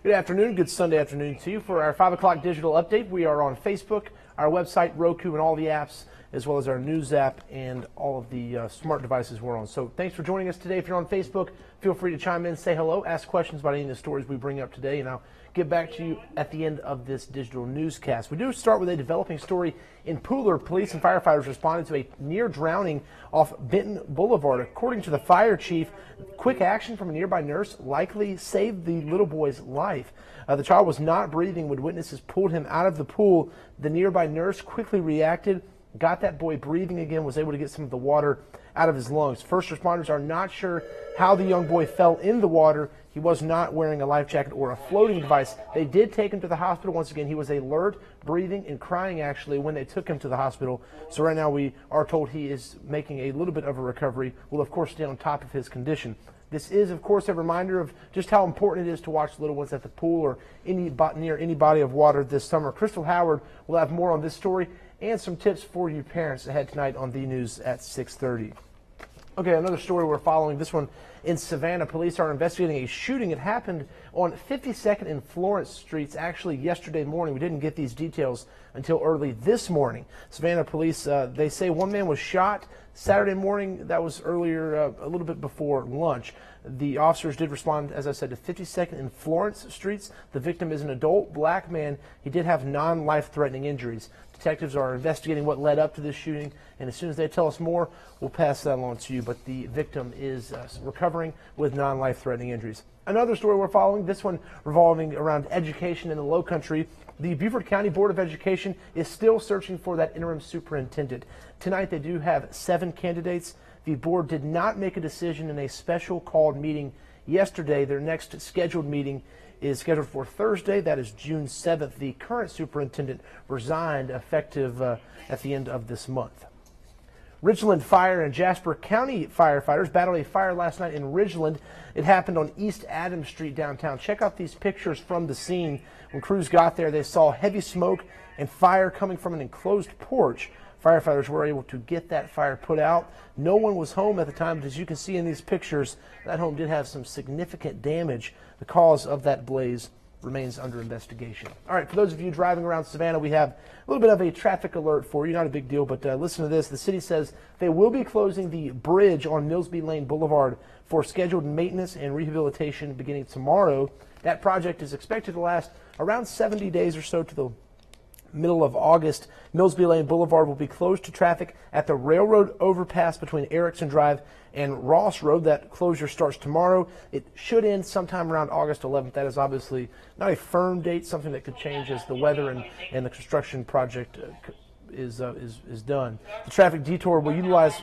Good afternoon, good Sunday afternoon to you. For our 5 o'clock digital update, we are on Facebook, our website, Roku, and all the apps, as well as our news app and all of the smart devices we're on. So thanks for joining us today. If you're on Facebook, feel free to chime in, say hello, ask questions about any of the stories we bring up today, and I'll get back to you at the end of this digital newscast. We do start with a developing story in Pooler. Police and firefighters responded to a near drowning off Benton Boulevard. According to the fire chief, quick action from a nearby nurse likely saved the little boy's life. The child was not breathing when witnesses pulled him out of the pool. The nearby nurse quickly reacted, got that boy breathing again, was able to get some of the water out of his lungs. First responders are not sure how the young boy fell in the water. He was not wearing a life jacket or a floating device. They did take him to the hospital. Once again, he was alert, breathing, and crying actually when they took him to the hospital. So right now we are told he is making a little bit of a recovery. We'll of course stay on top of his condition. This is, of course, a reminder of just how important it is to watch little ones at the pool or near any body of water this summer. Crystal Howard will have more on this story and some tips for you parents ahead tonight on the news at 6:30. Okay, another story we're following, this one in Savannah. Police are investigating a shooting. It happened on 52nd and Florence Streets actually yesterday morning. We didn't get these details until early this morning. Savannah police, they say one man was shot Saturday morning. That was earlier, a little bit before lunch. The officers did respond, as I said, to 52nd and Florence Streets. The victim is an adult black man. He did have non-life-threatening injuries. Detectives are investigating what led up to this shooting, and as soon as they tell us more, we'll pass that along to you. But the victim is recovering with non-life-threatening injuries. Another story we're following, this one revolving around education in the Lowcountry. The Beaufort County Board of Education is still searching for that interim superintendent. Tonight they do have 7 candidates. The board did not make a decision in a special called meeting yesterday. Their next scheduled meeting is scheduled for Thursday. That is June 7th. The current superintendent resigned effective at the end of this month. Ridgeland Fire and Jasper County firefighters battled a fire last night in Ridgeland. It happened on East Adams Street downtown. Check out these pictures from the scene. When crews got there, they saw heavy smoke and fire coming from an enclosed porch. Firefighters were able to get that fire put out. No one was home at the time, but as you can see in these pictures, that home did have some significant damage. The cause of that blaze remains under investigation. All right, for those of you driving around Savannah, we have a little bit of a traffic alert for you. Not a big deal, but listen to this. The city says they will be closing the bridge on Millsby Lane Boulevard for scheduled maintenance and rehabilitation beginning tomorrow. That project is expected to last around 70 days or so to the middle of August. Millsby Lane Boulevard will be closed to traffic at the railroad overpass between Erickson Drive and Ross Road. That closure starts tomorrow. It should end sometime around August 11th. That is obviously not a firm date, something that could change as the weather and the construction project is done. The traffic detour will utilize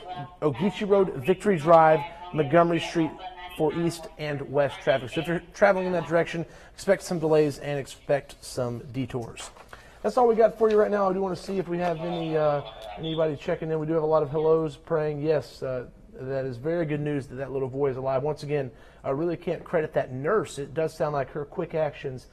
Ogeechee Road, Victory Drive, Montgomery Street for east and west traffic. So if you're traveling in that direction, expect some delays and expect some detours. That's all we got for you right now. I do want to see if we have anybody checking in. We do have a lot of hellos praying. Yes, that is very good news that that little boy is alive. Once again, I really can't credit that nurse. It does sound like her quick actions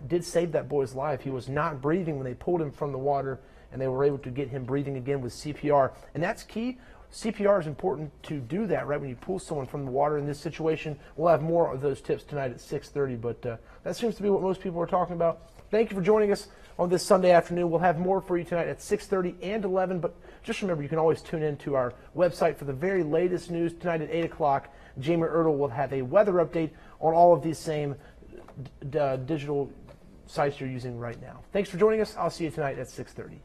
did save that boy's life. He was not breathing when they pulled him from the water, and they were able to get him breathing again with CPR. And that's key. CPR is important to do that, right, when you pull someone from the water in this situation. We'll have more of those tips tonight at 6:30, but that seems to be what most people are talking about. Thank you for joining us on this Sunday afternoon. We'll have more for you tonight at 6:30 and 11, but just remember you can always tune in to our website for the very latest news. Tonight at 8 o'clock, Jamie Ertl will have a weather update on all of these same digital sites you're using right now. Thanks for joining us. I'll see you tonight at 6:30.